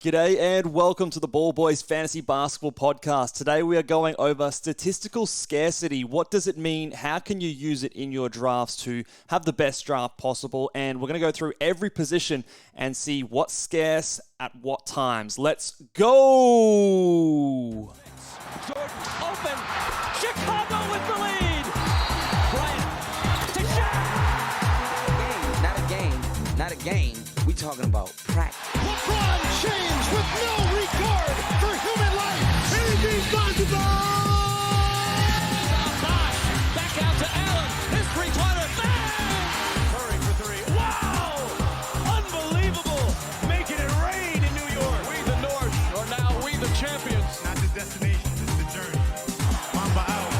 G'day and welcome to the Ball Boys Fantasy Basketball Podcast. Today we are going over statistical scarcity. What does it mean? How can you use it in your drafts to have the best draft possible? And we're going to go through every position and see what's scarce at what times. Let's go! Jordan open. Chicago with the lead. Bryant to Shaq. Not a game. We talking about practice. LeBron James with no regard for human life. Anything's possible. Back out to Allen. His three-pointer. Bang! Curry for three. Wow! Unbelievable. Making it rain in New York. We the North are now we the champions. Not the destination, it's the journey. Mamba out.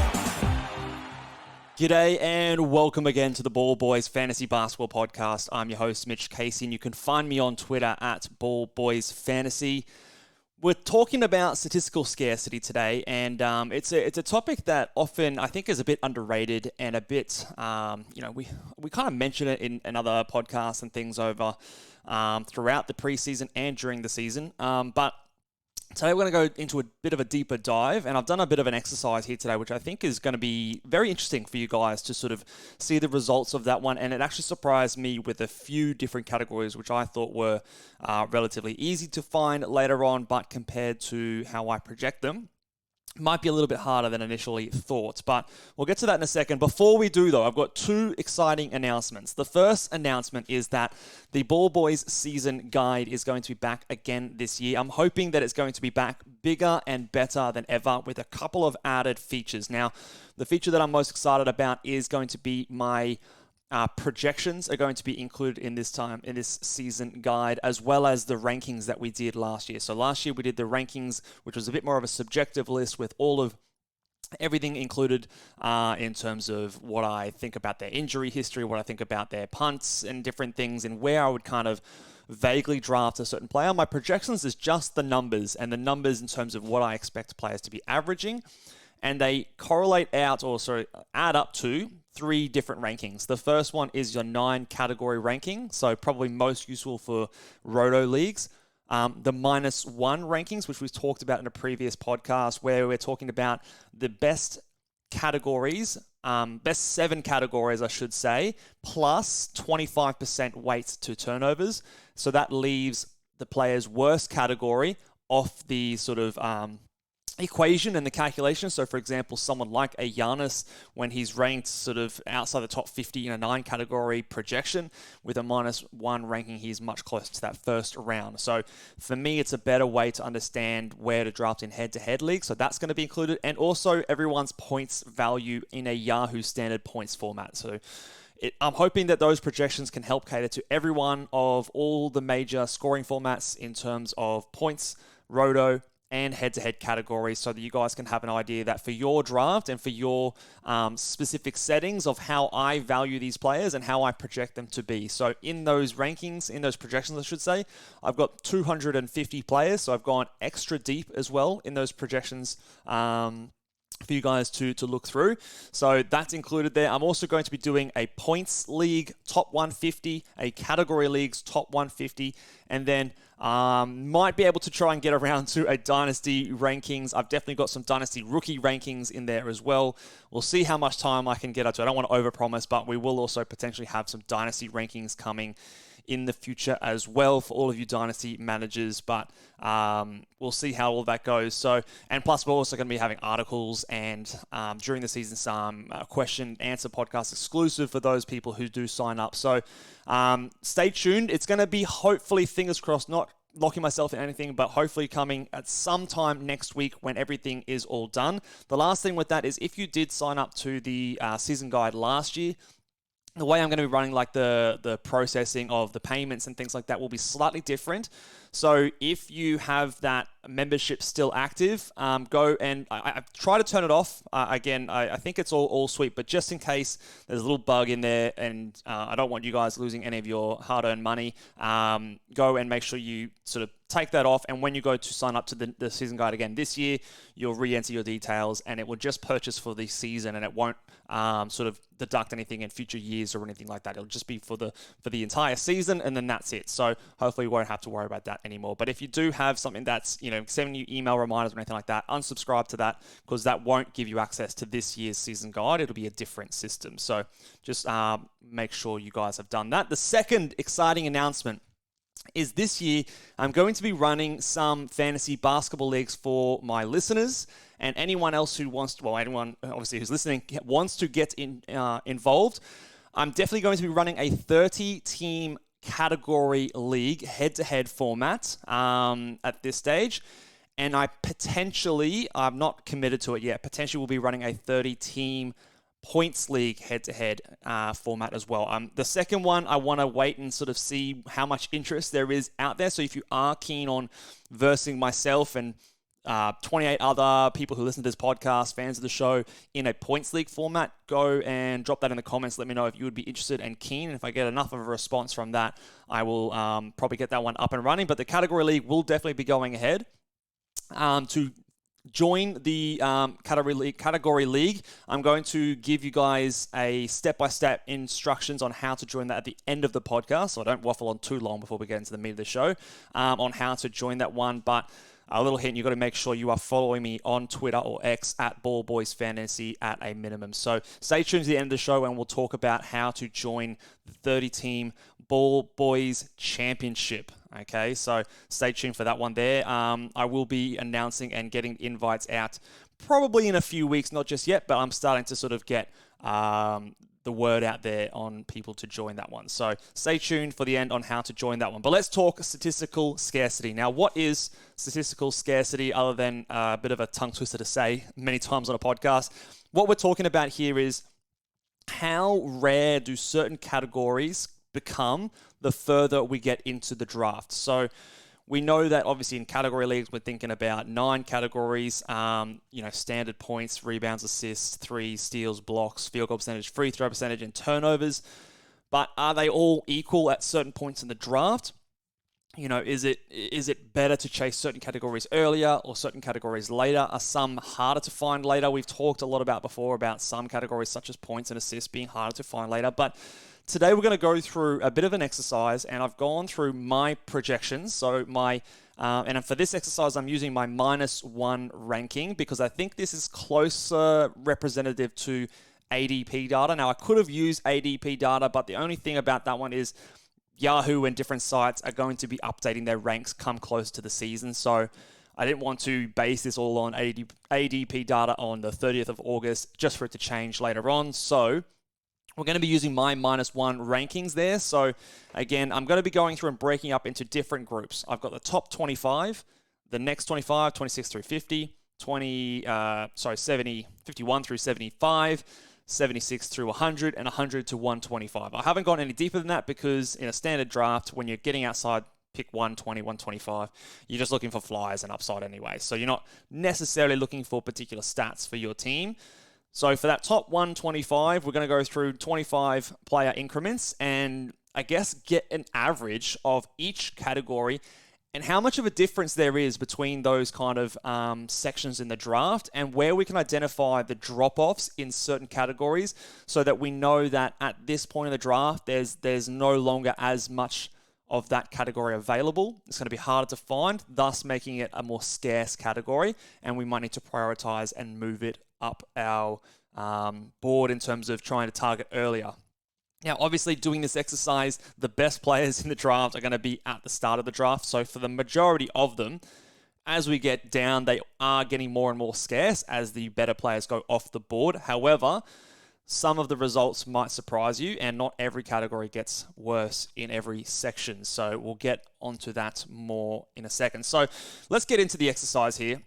G'day and welcome again to the Ball Boys Fantasy Basketball Podcast. I'm your host, Mitch Casey, and you can find me on Twitter at Ball Boys Fantasy. We're talking about statistical scarcity today, and it's a topic that often I think is a bit underrated and a bit, we kind of mention it in other podcasts and things over throughout the preseason and during the season, but today we're going to go into a bit of a deeper dive, and I've done a bit of an exercise here today, which I think is going to be very interesting for you guys to sort of see the results of that one, and it actually surprised me with a few different categories, which I thought were relatively easy to find later on, but compared to how I project them, might be a little bit harder than initially thought, but we'll get to that in a second. Before we do, though, I've got two exciting announcements. The first announcement is that the Ball Boys season guide is going to be back again this year. I'm hoping that it's going to be back bigger and better than ever with a couple of added features. Now, the feature that I'm most excited about is going to be my projections are going to be included in this season guide, as well as the rankings that we did last year. So last year we did the rankings, which was a bit more of a subjective list with all of everything included in terms of what I think about their injury history, what I think about their punts and different things, and where I would kind of vaguely draft a certain player. My projections is just the numbers, and the numbers in terms of what I expect players to be averaging. And they add up to three different rankings. The first one is your 9-category ranking, so probably most useful for roto leagues. The -1 rankings, which we've talked about in a previous podcast, where we're talking about the best categories, best 7 categories, I should say, plus 25% weight to turnovers. So that leaves the player's worst category off the sort of equation and the calculation. So, for example, someone like a Giannis, when he's ranked sort of outside the top 50 in a 9-category projection, with a -1 ranking, he's much closer to that first round. So, for me, it's a better way to understand where to draft in head-to-head leagues. So, that's going to be included. And also, everyone's points value in a Yahoo standard points format. So, I'm hoping that those projections can help cater to everyone of all the major scoring formats in terms of points, roto, and head-to-head categories, so that you guys can have an idea that for your draft and for your specific settings of how I value these players and how I project them to be. So in those rankings, in those projections, I should say, I've got 250 players, so I've gone extra deep as well in those projections for you guys to look through. So that's included there. I'm also going to be doing a points league top 150, a category leagues top 150, and then might be able to try and get around to a dynasty rankings. I've definitely got some dynasty rookie rankings in there as well. We'll see how much time I can get up to. I don't want to overpromise, but we will also potentially have some dynasty rankings coming in the future as well for all of you dynasty managers, but we'll see how all that goes. So, and plus we're also going to be having articles and during the season some question and answer podcast exclusive for those people who do sign up. So stay tuned. It's going to be, hopefully, fingers crossed, not locking myself in anything, but hopefully coming at some time next week when everything is all done. The last thing with that is, if you did sign up to the season guide last year, the way I'm going to be running like the processing of the payments and things like that will be slightly different. So if you have that membership still active, go and I try to turn it off. Again, I think it's all sweet, but just in case there's a little bug in there and I don't want you guys losing any of your hard-earned money, go and make sure you sort of take that off. And when you go to sign up to the season guide again this year, you'll re-enter your details and it will just purchase for the season and it won't sort of deduct anything in future years or anything like that. It'll just be for the entire season and then that's it. So hopefully you won't have to worry about that anymore. But if you do have something that's, sending you email reminders or anything like that, unsubscribe to that, because that won't give you access to this year's season guide. It'll be a different system. So just make sure you guys have done that. The second exciting announcement is this year I'm going to be running some fantasy basketball leagues for my listeners and anyone else who wants to, anyone obviously who's listening wants to get involved. I'm definitely going to be running a 30-team category league head-to-head format at this stage. And I'm not committed to it yet, potentially will be running a 30-team points league head-to-head format as well. The second one, I want to wait and sort of see how much interest there is out there. So if you are keen on versing myself and 28 other people who listen to this podcast, fans of the show, in a points league format, go and drop that in the comments. Let me know if you would be interested and keen. And if I get enough of a response from that, I will probably get that one up and running. But the category league will definitely be going ahead. To join the category league, I'm going to give you guys a step-by-step instructions on how to join that at the end of the podcast, so I don't waffle on too long before we get into the meat of the show, on how to join that one. But a little hint, you've got to make sure you are following me on Twitter or X at Ball Boys Fantasy at a minimum. So stay tuned to the end of the show and we'll talk about how to join the 30-team Ball Boys Championship. Okay, so stay tuned for that one there. I will be announcing and getting invites out probably in a few weeks, not just yet, but I'm starting to sort of get the word out there on people to join that one. So stay tuned for the end on how to join that one. But let's talk statistical scarcity. Now, what is statistical scarcity other than a bit of a tongue twister to say many times on a podcast? What we're talking about here is how rare do certain categories become the further we get into the draft. So we know that obviously in category leagues, we're thinking about 9 categories, standard points, rebounds, assists, threes, steals, blocks, field goal percentage, free throw percentage, and turnovers. But are they all equal at certain points in the draft? Is it better to chase certain categories earlier or certain categories later? Are some harder to find later? We've talked a lot before about some categories such as points and assists being harder to find later. But today we're going to go through a bit of an exercise, and I've gone through my projections. So and for this exercise, I'm using my -1 ranking because I think this is closer representative to ADP data. Now, I could have used ADP data, but the only thing about that one is Yahoo and different sites are going to be updating their ranks come close to the season. So I didn't want to base this all on ADP data on the 30th of August just for it to change later on. So we're going to be using my -1 rankings there. So again, I'm going to be going through and breaking up into different groups. I've got the top 25, the next 25, 26 through 50, 51 through 75, 76 through 100, and 100 to 125. I haven't gone any deeper than that because in a standard draft, when you're getting outside pick 120, 125, you're just looking for flyers and upside anyway. So you're not necessarily looking for particular stats for your team. So for that top 125, we're going to go through 25 player increments and I guess get an average of each category and how much of a difference there is between those kind of sections in the draft and where we can identify the drop-offs in certain categories so that we know that at this point in the draft, there's no longer as much of that category available. It's going to be harder to find, thus making it a more scarce category, and we might need to prioritize and move it up our board in terms of trying to target earlier. Now, obviously, doing this exercise, the best players in the draft are going to be at the start of the draft. So for the majority of them, as we get down, they are getting more and more scarce as the better players go off the board. However, some of the results might surprise you, and not every category gets worse in every section. So we'll get onto that more in a second. So let's get into the exercise here.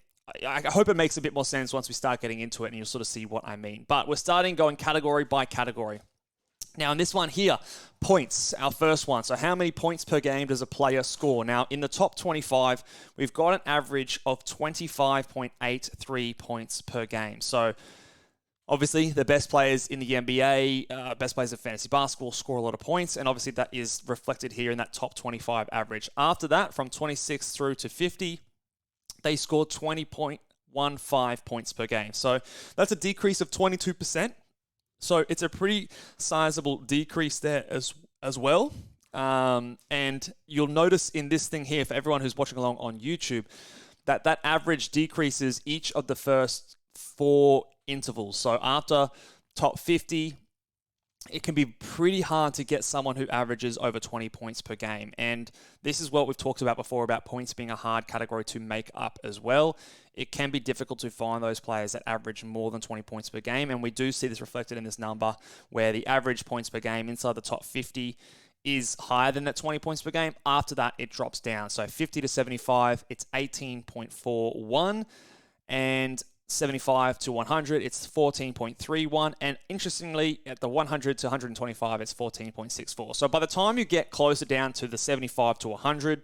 I hope it makes a bit more sense once we start getting into it, and you'll sort of see what I mean. But we're starting going category by category. Now, in this one here, points, our first one. So how many points per game does a player score? Now, in the top 25, we've got an average of 25.83 points per game. So obviously, the best players in the NBA, best players of fantasy basketball score a lot of points, and obviously that is reflected here in that top 25 average. After that, from 26 through to 50, they scored 20.15 points per game. So that's a decrease of 22%. So it's a pretty sizable decrease there as well. And you'll notice in this thing here, for everyone who's watching along on YouTube, that average decreases each of the first 4 intervals. So after top 50, it can be pretty hard to get someone who averages over 20 points per game. And this is what we've talked about before about points being a hard category to make up as well. It can be difficult to find those players that average more than 20 points per game. And we do see this reflected in this number where the average points per game inside the top 50 is higher than that 20 points per game. After that, it drops down. So 50 to 75, it's 18.41. And 75 to 100, it's 14.31. And interestingly, at the 100 to 125, it's 14.64. So by the time you get closer down to the 75 to 100,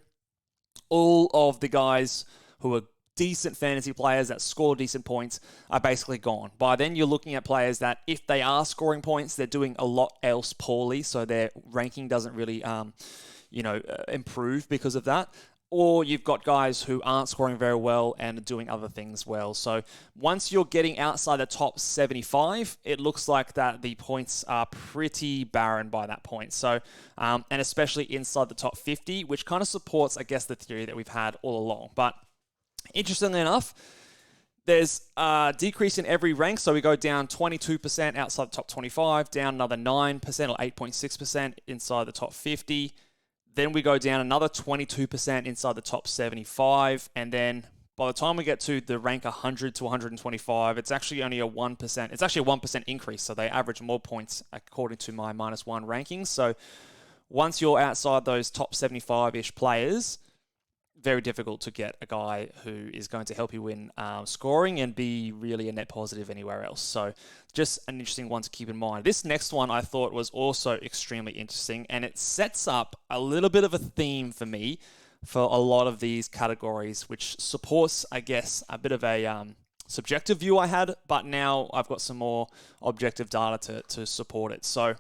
all of the guys who are decent fantasy players that score decent points are basically gone. By then, you're looking at players that if they are scoring points, they're doing a lot else poorly. So their ranking doesn't really, improve because of that. Or you've got guys who aren't scoring very well and are doing other things well. So once you're getting outside the top 75, it looks like that the points are pretty barren by that point. So, and especially inside the top 50, which kind of supports, I guess, the theory that we've had all along. But interestingly enough, there's a decrease in every rank. So we go down 22% outside the top 25, down another 9% or 8.6% inside the top 50. Then we go down another 22% inside the top 75. And then by the time we get to the rank 100 to 125, it's actually only a 1%. It's actually a 1% increase. So they average more points according to my -1 rankings. So once you're outside those top 75-ish players, very difficult to get a guy who is going to help you win scoring and be really a net positive anywhere else. So just an interesting one to keep in mind. This next one I thought was also extremely interesting, and it sets up a little bit of a theme for me for a lot of these categories, which supports, I guess, a bit of a subjective view I had, but now I've got some more objective data to support it. So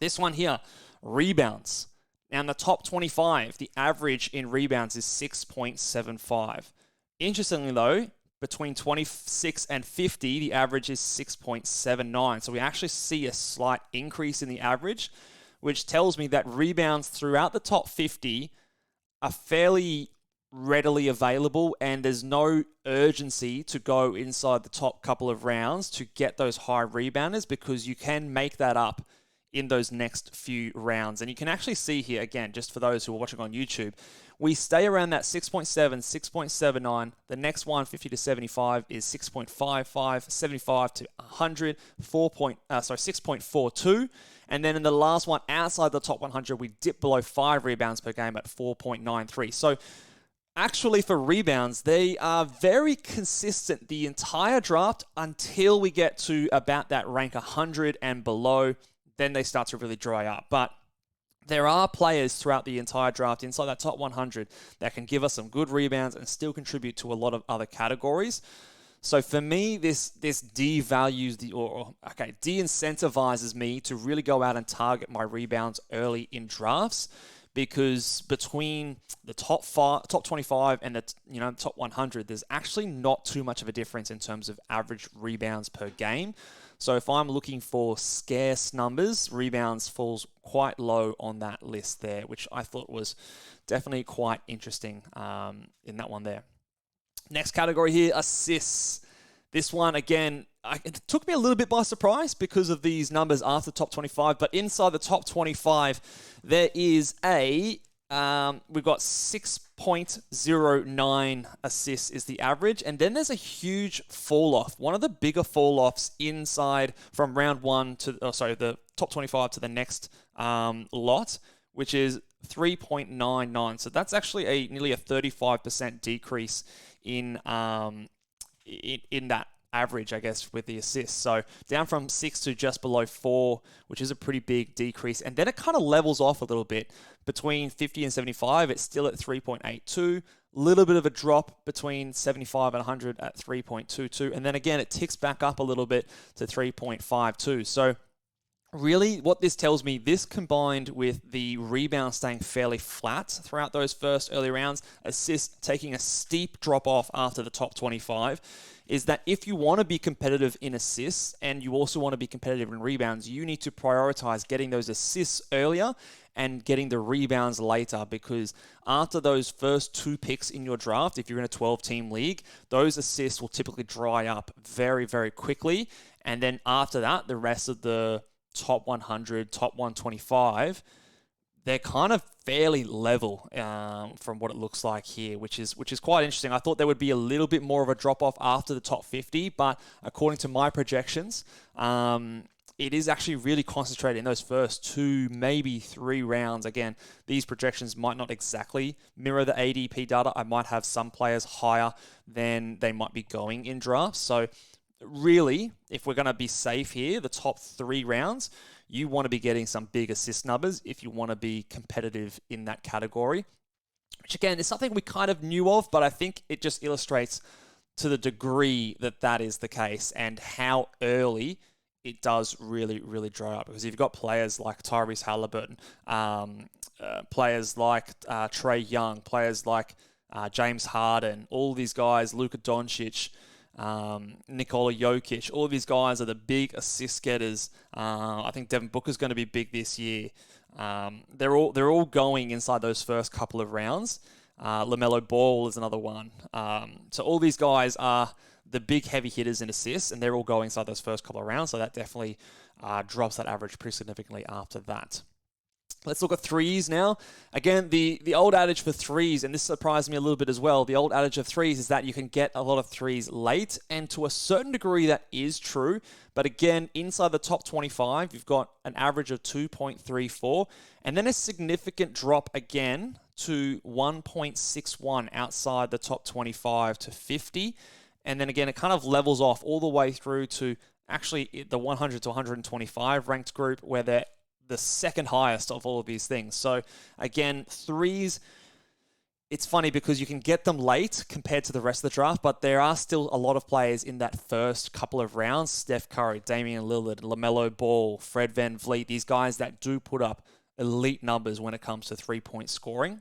this one here, rebounds. Now, in the top 25, the average in rebounds is 6.75. Interestingly, though, between 26 and 50, the average is 6.79. So we actually see a slight increase in the average, which tells me that rebounds throughout the top 50 are fairly readily available, and there's no urgency to go inside the top couple of rounds to get those high rebounders, because you can make that up in those next few rounds. And you can actually see here, again, just for those who are watching on YouTube, we stay around that 6.7, 6.79. The next one, 50 to 75, is 6.55, 75 to 100, 6.42. And then in the last one, outside the top 100, we dip below 5 rebounds per game at 4.93. So actually for rebounds, they are very consistent the entire draft until we get to about that rank 100 and below. Then they start to really dry up. But there are players throughout the entire draft inside that top 100 that can give us some good rebounds and still contribute to a lot of other categories. So for me, this de-incentivizes me to really go out and target my rebounds early in drafts, because between the top 25 and the top 100, there's actually not too much of a difference in terms of average rebounds per game. So if I'm looking for scarce numbers, rebounds falls quite low on that list there, which I thought was definitely quite interesting in that one there. Next category here, assists. This one, again, it took me a little bit by surprise because of these numbers after the top 25, but inside the top 25, there is we've got 6.09 assists is the average, and then there's a huge fall off. One of the bigger fall offs inside from round one to, the top 25 to the next lot, which is 3.99. So that's actually nearly a 35% decrease in that average, I guess, with the assists. So down from 6 to just below 4, which is a pretty big decrease. And then it kind of levels off a little bit. Between 50 and 75, it's still at 3.82. Little bit of a drop between 75 and 100 at 3.22. And then again, it ticks back up a little bit to 3.52. So really, what this tells me, this combined with the rebound staying fairly flat throughout those first early rounds, assists taking a steep drop off after the top 25, is that if you want to be competitive in assists and you also want to be competitive in rebounds, you need to prioritize getting those assists earlier and getting the rebounds later, because after those first 2 picks in your draft, if you're in a 12-team league, those assists will typically dry up very, very quickly. And then after that, the rest of the top 100, top 125, they're kind of fairly level from what it looks like here, which is quite interesting. I thought there would be a little bit more of a drop-off after the top 50, but according to my projections, it is actually really concentrated in those first 2, maybe 3 rounds. Again, these projections might not exactly mirror the ADP data. I might have some players higher than they might be going in drafts. So really, if we're going to be safe here, the top 3 rounds, you want to be getting some big assist numbers if you want to be competitive in that category, which again is something we kind of knew of, but I think it just illustrates to the degree that that is the case and how early it does really, really dry up. Because you've got players like Tyrese Halliburton, players like Trae Young, players like James Harden, all these guys, Luka Doncic, Nikola Jokic, all of these guys are the big assist getters. I think Devin Booker's going to be big this year. They're all going inside those first couple of rounds. LaMelo Ball is another one. So all these guys are the big heavy hitters in assists, and they're all going inside those first couple of rounds. So that definitely drops that average pretty significantly after that. Let's look at threes now. Again, the old adage for threes, and this surprised me a little bit as well, the old adage of threes is that you can get a lot of threes late, and to a certain degree that is true. But again, inside the top 25, you've got an average of 2.34, and then a significant drop again to 1.61 outside the top 25 to 50. And then again, it kind of levels off all the way through to actually the 100 to 125 ranked group, where they're the second highest of all of these things. So again, threes, it's funny because you can get them late compared to the rest of the draft, but there are still a lot of players in that first couple of rounds. Steph Curry, Damian Lillard, LaMelo Ball, Fred VanVleet, these guys that do put up elite numbers when it comes to 3-point scoring.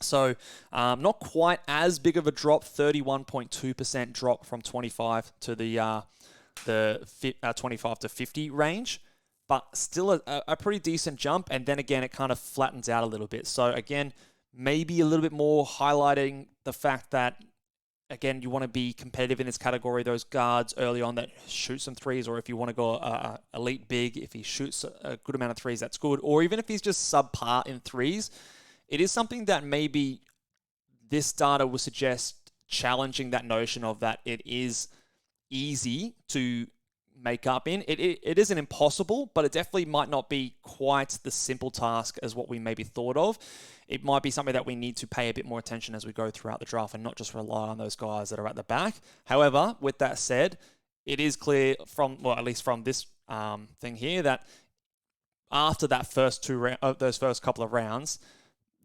So not quite as big of a drop, 31.2% drop from 25 to the 25 to 50 range, but still a pretty decent jump. And then again, it kind of flattens out a little bit. So again, maybe a little bit more highlighting the fact that, again, you want to be competitive in this category, those guards early on that shoot some threes, or if you want to go elite big, if he shoots a good amount of threes, that's good. Or even if he's just subpar in threes, it is something that maybe this data will suggest challenging that notion of that it is easy to make up in. It isn't impossible, but it definitely might not be quite the simple task as what we maybe thought of. It might be something that we need to pay a bit more attention as we go throughout the draft and not just rely on those guys that are at the back. However, with that said, it is clear from, well, at least from this thing here, that after that those first couple of rounds,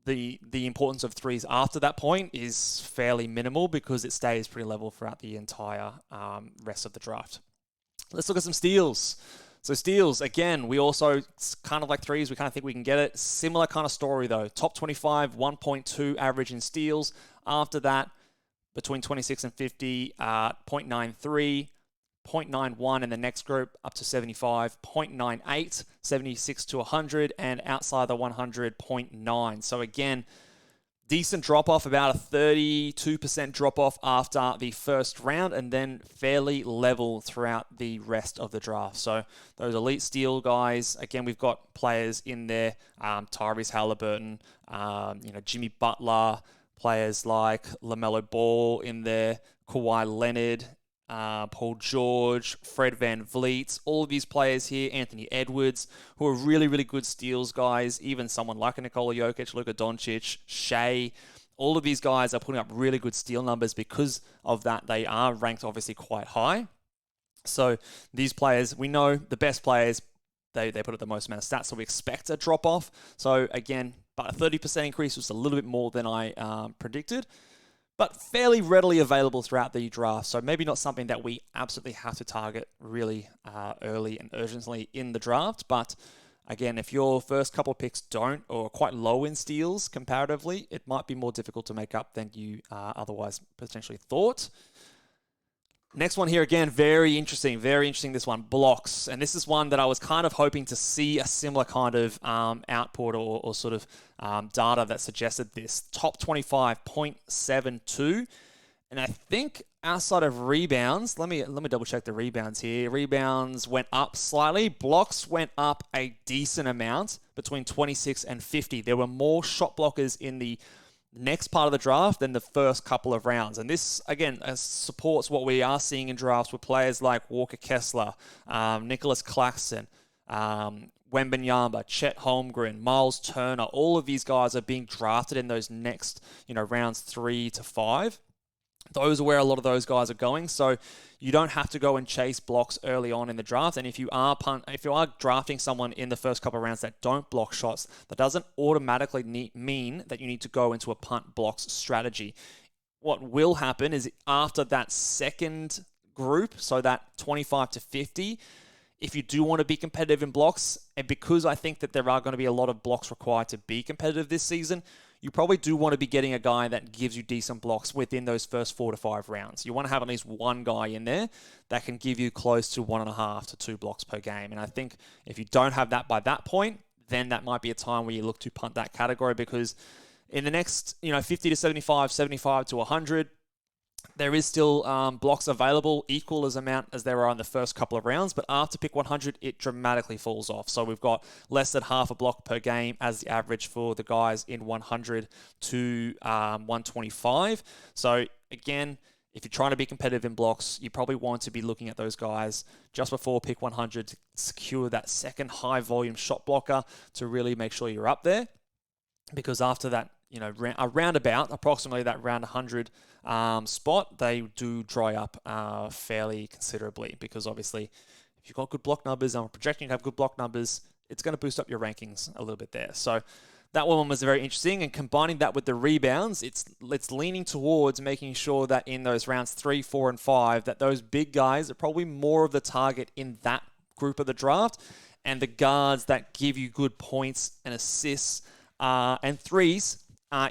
the importance of threes after that point is fairly minimal because it stays pretty level throughout the entire rest of the draft. Let's look at some steals. So steals, again, we also kind of like threes. We kind of think we can get it. Similar kind of story though. Top 25, 1.2 average in steals. After that, between 26 and 50, 0.93. 0.91 in the next group, up to 75, 0.98, 76 to 100, and outside the 100, 0.9. So again, decent drop-off, about a 32% drop-off after the first round, and then fairly level throughout the rest of the draft. So those elite steal guys, again, we've got players in there, Tyrese Halliburton, Jimmy Butler, players like LaMelo Ball in there, Kawhi Leonard, Paul George, Fred VanVleet, all of these players here, Anthony Edwards, who are really, really good steals guys, even someone like a Nikola Jokic, Luka Doncic, Shea, all of these guys are putting up really good steal numbers. Because of that, they are ranked obviously quite high. So these players, we know the best players, they put up the most amount of stats, so we expect a drop-off. So again, but a 30% increase was a little bit more than I predicted. but fairly readily available throughout the draft. So maybe not something that we absolutely have to target really early and urgently in the draft. But again, if your first couple of picks don't or are quite low in steals comparatively, it might be more difficult to make up than you otherwise potentially thought. Next one here, again, very interesting this one, blocks. And this is one that I was kind of hoping to see a similar kind of output or sort of data that suggested this. Top 25, 0.72. And I think outside of rebounds, let me double check the rebounds here. Rebounds went up slightly. Blocks went up a decent amount between 26 and 50. There were more shot blockers in the next part of the draft than the first couple of rounds. And this, again, supports what we are seeing in drafts with players like Walker Kessler, Nicholas Claxton, Wembanyama, Chet Holmgren, Miles Turner. All of these guys are being drafted in those next, rounds 3 to 5. Those are where a lot of those guys are going. So you don't have to go and chase blocks early on in the draft. And if you are drafting someone in the first couple of rounds that don't block shots, that doesn't automatically mean that you need to go into a punt blocks strategy. What will happen is after that second group, so that 25 to 50, if you do want to be competitive in blocks, and because I think that there are going to be a lot of blocks required to be competitive this season, you probably do want to be getting a guy that gives you decent blocks within those first 4 to 5 rounds. You want to have at least one guy in there that can give you close to 1.5 to 2 blocks per game. And I think if you don't have that by that point, then that might be a time where you look to punt that category, because in the next 50 to 75, 75 to 100, there is still blocks available, equal as amount as there are in the first couple of rounds, but after pick 100, it dramatically falls off. So we've got less than half a block per game as the average for the guys in 100 to 125. So again, if you're trying to be competitive in blocks, you probably want to be looking at those guys just before pick 100 to secure that second high volume shot blocker to really make sure you're up there. Because after that, approximately that round 100 spot, they do dry up fairly considerably, because obviously if you've got good block numbers, and I'm projecting to have good block numbers, it's going to boost up your rankings a little bit there. So that one was very interesting, and combining that with the rebounds, it's leaning towards making sure that in those rounds 3, 4, and 5, that those big guys are probably more of the target in that group of the draft, and the guards that give you good points and assists and threes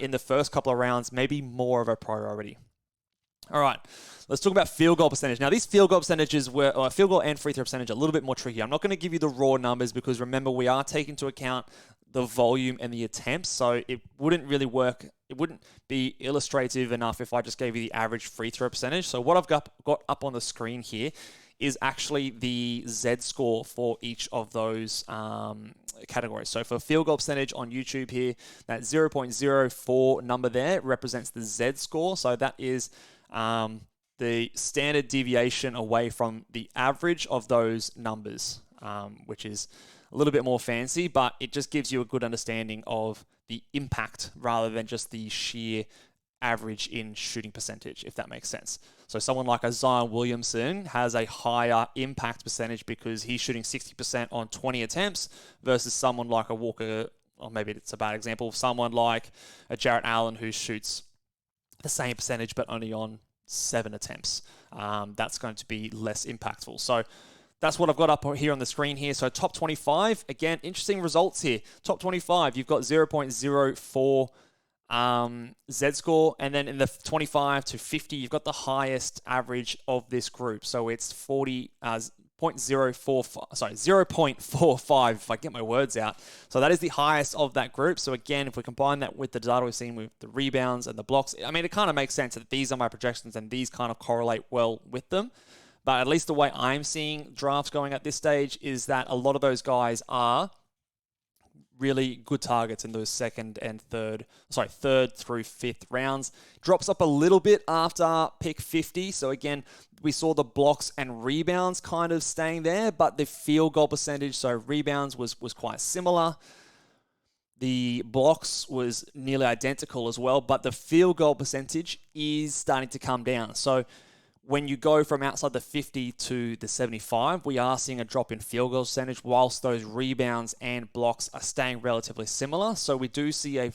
in the first couple of rounds, maybe more of a priority. All right, let's talk about field goal percentage. Now, these field goal percentages field goal and free throw percentage are a little bit more tricky. I'm not going to give you the raw numbers because remember, we are taking into account the volume and the attempts, so it wouldn't really work. It wouldn't be illustrative enough if I just gave you the average free throw percentage. So what I've got up on the screen here is actually the Z score for each of those categories. So for field goal percentage on YouTube here, that 0.04 number there represents the Z score. So that is the standard deviation away from the average of those numbers, which is a little bit more fancy, but it just gives you a good understanding of the impact rather than just the sheer average in shooting percentage, if that makes sense. So someone like a Zion Williamson has a higher impact percentage because he's shooting 60% on 20 attempts versus someone like a Walker, or maybe it's a bad example, someone like a Jarrett Allen who shoots the same percentage but only on 7 attempts. That's going to be less impactful. So that's what I've got up here on the screen here. So top 25, again, interesting results here. Top 25, you've got 0.04 Z score, and then in the 25 to 50, you've got the highest average of this group. So it's 0.45, if I get my words out. So that is the highest of that group. So again, if we combine that with the data we've seen with the rebounds and the blocks, I mean, it kind of makes sense that these are my projections and these kind of correlate well with them. But at least the way I'm seeing drafts going at this stage is that a lot of those guys are really good targets in those third through fifth rounds. Drops up a little bit after pick 50. So again, we saw the blocks and rebounds kind of staying there, but the field goal percentage, so rebounds was quite similar. The blocks was nearly identical as well, but the field goal percentage is starting to come down. So when you go from outside the 50 to the 75, we are seeing a drop in field goal percentage whilst those rebounds and blocks are staying relatively similar. So we do see a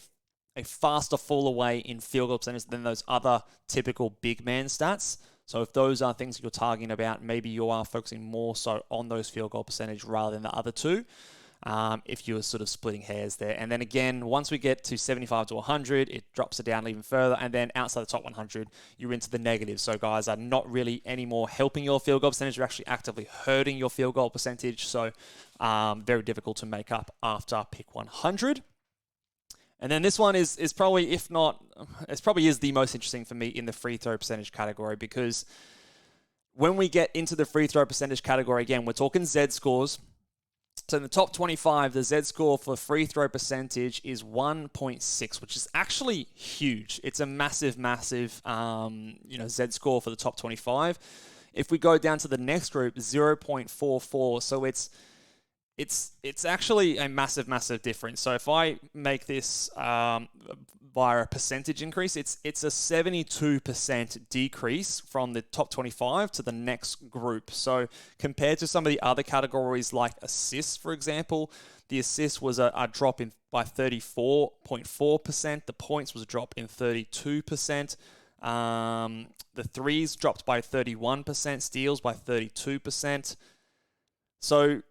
a faster fall away in field goal percentage than those other typical big man stats. So if those are things you're targeting about, maybe you are focusing more so on those field goal percentage rather than the other two. If you're sort of splitting hairs there. And then again, once we get to 75 to 100, it drops it down even further. And then outside the top 100, you're into the negatives. So guys are not really anymore helping your field goal percentage. You're actually actively hurting your field goal percentage. So very difficult to make up after pick 100. And then this one is probably, if not, it probably is the most interesting for me in the free throw percentage category, because when we get into the free throw percentage category, again, we're talking Z scores. So in the top 25, the Z score for free throw percentage is 1.6, which is actually huge. It's a massive, Z score for the top 25. If we go down to the next group, 0.44. So it's actually a massive difference. So if I make this via a percentage increase, it's a 72% decrease from the top 25 to the next group. So compared to some of the other categories like assists, for example, the assist was a drop by 34.4%. The points was a drop in 32%. The threes dropped by 31%. Steals by 32%. So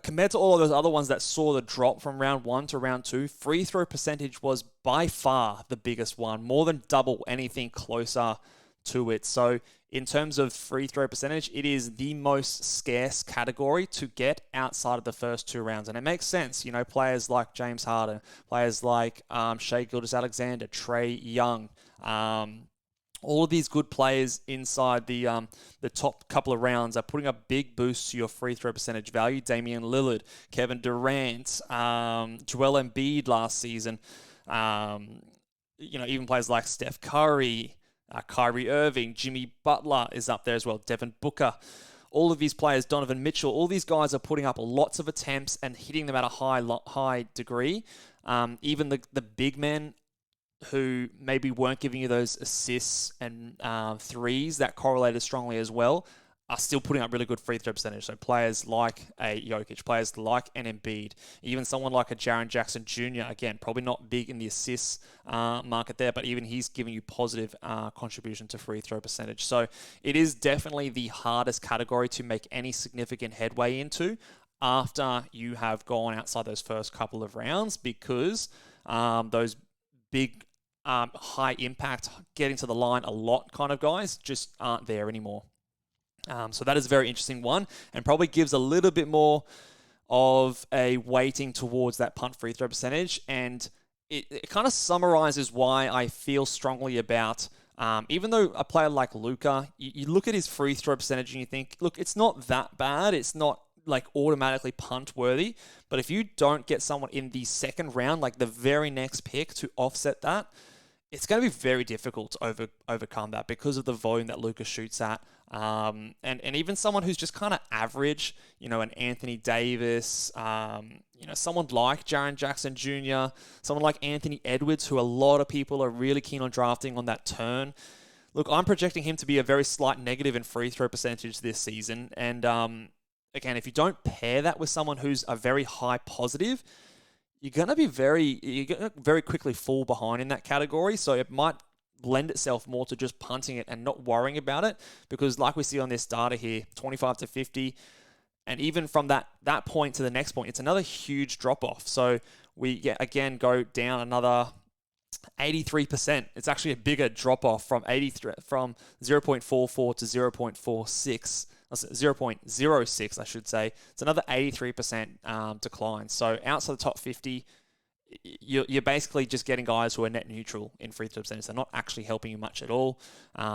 compared to all of those other ones that saw the drop from round 1 to round 2, free throw percentage was by far the biggest one, more than double anything closer to it. So in terms of free throw percentage, it is the most scarce category to get outside of the first 2 rounds. And it makes sense. You know, players like James Harden, players like Shai Gilgeous-Alexander, Trae Young, all of these good players inside the top couple of rounds are putting up big boosts to your free throw percentage value. Damian Lillard, Kevin Durant, Joel Embiid last season. Even players like Steph Curry, Kyrie Irving, Jimmy Butler is up there as well. Devin Booker. All of these players, Donovan Mitchell, all these guys are putting up lots of attempts and hitting them at a high degree. Even the big men who maybe weren't giving you those assists and threes that correlated strongly as well, are still putting up really good free throw percentage. So players like a Jokic, players like an Embiid, even someone like a Jaren Jackson Jr., again, probably not big in the assists market there, but even he's giving you positive contribution to free throw percentage. So it is definitely the hardest category to make any significant headway into after you have gone outside those first couple of rounds, because those big high impact, getting to the line a lot kind of guys just aren't there anymore. So that is a very interesting one, and probably gives a little bit more of a weighting towards that punt free throw percentage. And it kind of summarizes why I feel strongly about, even though a player like Luka, you look at his free throw percentage and you think, look, it's not that bad. It's not like automatically punt worthy. But if you don't get someone in the second round, like the very next pick, to offset that, it's going to be very difficult to overcome that because of the volume that Luka shoots at. And even someone who's just kind of average, an Anthony Davis, someone like Jaren Jackson Jr., someone like Anthony Edwards, who a lot of people are really keen on drafting on that turn. Look, I'm projecting him to be a very slight negative in free throw percentage this season. And again, if you don't pair that with someone who's a very high positive, you're going to very quickly fall behind in that category. So it might lend itself more to just punting it and not worrying about it, because like we see on this data here, 25 to 50, and even from that point to the next point, it's another huge drop off. So we again go down another 83%. It's actually a bigger drop off from 0.44 to 0.46. 0.06, I should say. It's another 83% decline. So outside the top 50, you're basically just getting guys who are net neutral in free throw percentage. They're not actually helping you much at all.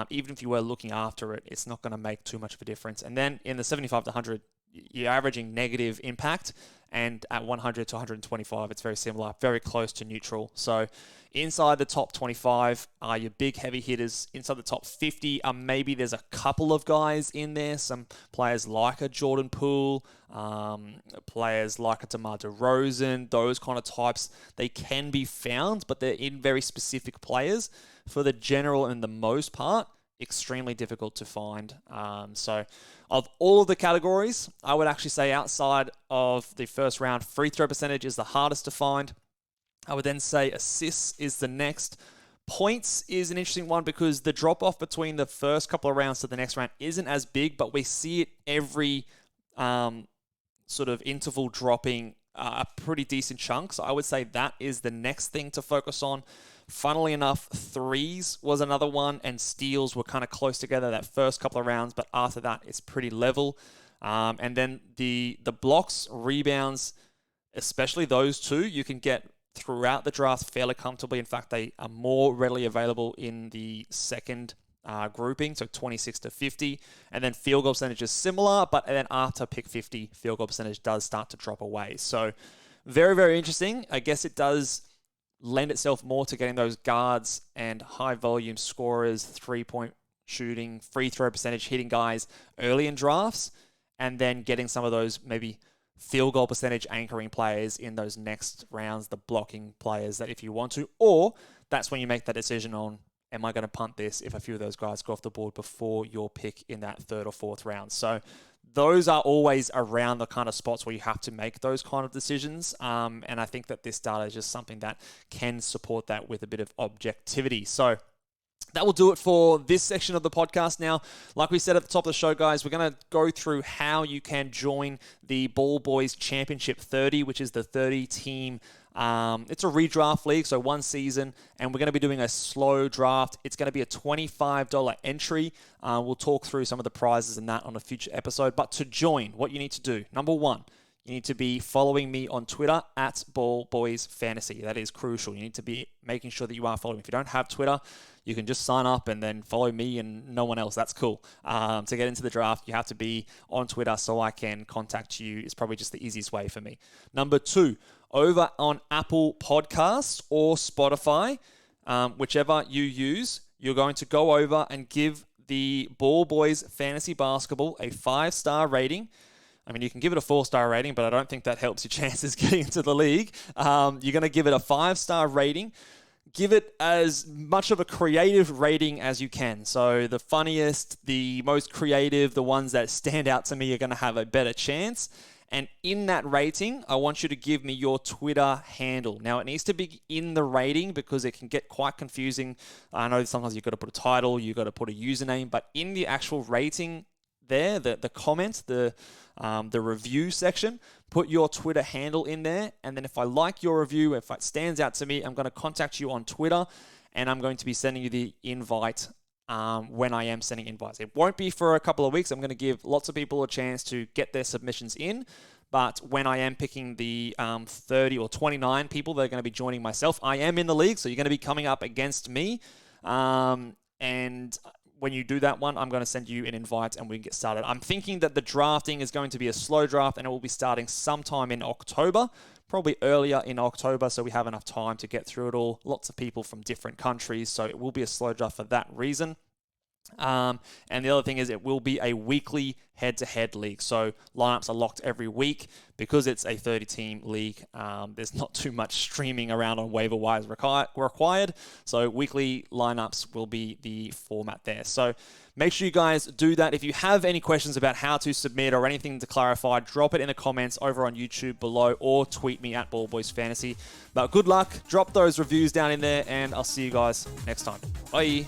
Even if you were looking after it, it's not going to make too much of a difference. And then in the 75 to 100, you're averaging negative impact. And at 100 to 125, it's very similar, very close to neutral. So inside the top 25 are your big heavy hitters. Inside the top 50, maybe there's a couple of guys in there. Some players like a Jordan Poole, players like a DeMar DeRozan, those kind of types. They can be found, but they're in very specific players. For the general and the most part, extremely difficult to find. So of all of the categories, I would actually say outside of the first round, free throw percentage is the hardest to find. I would then say assists is the next. Points is an interesting one because the drop-off between the first couple of rounds to the next round isn't as big, but we see it every sort of interval dropping a pretty decent chunk. So I would say that is the next thing to focus on. Funnily enough, threes was another one, and steals were kind of close together that first couple of rounds, but after that, it's pretty level. And then the blocks, rebounds, especially those two, you can get throughout the draft fairly comfortably. In fact, they are more readily available in the second grouping, so 26 to 50. And then field goal percentage is similar, but then after pick 50, field goal percentage does start to drop away. So very, very interesting. I guess it does lend itself more to getting those guards and high volume scorers, 3-point shooting, free throw percentage hitting guys early in drafts, and then getting some of those maybe field goal percentage anchoring players in those next rounds, the blocking players that if you want to, or that's when you make that decision on, am I going to punt this if a few of those guys go off the board before your pick in that third or fourth round? So those are always around the kind of spots where you have to make those kind of decisions. And I think that this data is just something that can support that with a bit of objectivity. So that will do it for this section of the podcast. Now, like we said at the top of the show, guys, we're going to go through how you can join the Ball Boys Championship 30, which is the 30-team. It's a redraft league, so one season, and we're going to be doing a slow draft. It's going to be a $25 entry. We'll talk through some of the prizes and that on a future episode. But to join, what you need to do, number one, you need to be following me on Twitter at Ball Boys Fantasy. That is crucial. You need to be making sure that you are following. If you don't have Twitter, you can just sign up and then follow me and no one else. That's cool. To get into the draft, you have to be on Twitter so I can contact you. It's probably just the easiest way for me. Number two, over on Apple Podcasts or Spotify, whichever you use, you're going to go over and give the Ball Boys Fantasy Basketball a 5-star rating. I mean, you can give it a 4-star rating, but I don't think that helps your chances getting into the league. You're going to give it a 5-star rating. Give it as much of a creative rating as you can. So the funniest, the most creative, the ones that stand out to me are going to have a better chance. And in that rating, I want you to give me your Twitter handle. Now, it needs to be in the rating because it can get quite confusing. I know sometimes you've got to put a title, you've got to put a username, but in the actual rating there, the comment, the review section, put your Twitter handle in there. And then if I like your review, if it stands out to me, I'm going to contact you on Twitter and I'm going to be sending you the invite when I am sending invites. It won't be for a couple of weeks. I'm going to give lots of people a chance to get their submissions in. But when I am picking the 30 or 29 people that are going to be joining myself, I am in the league, so you're going to be coming up against me. And when you do that one, I'm going to send you an invite and we can get started. I'm thinking that the drafting is going to be a slow draft and it will be starting sometime in October, probably earlier in October, so we have enough time to get through it all. Lots of people from different countries, so it will be a slow draft for that reason. And the other thing is it will be a weekly head-to-head league. So lineups are locked every week because it's a 30-team league. There's not too much streaming around on waiver wires required. So weekly lineups will be the format there. So make sure you guys do that. If you have any questions about how to submit or anything to clarify, drop it in the comments over on YouTube below or tweet me at Ball Boys Fantasy. But good luck. Drop those reviews down in there and I'll see you guys next time. Bye.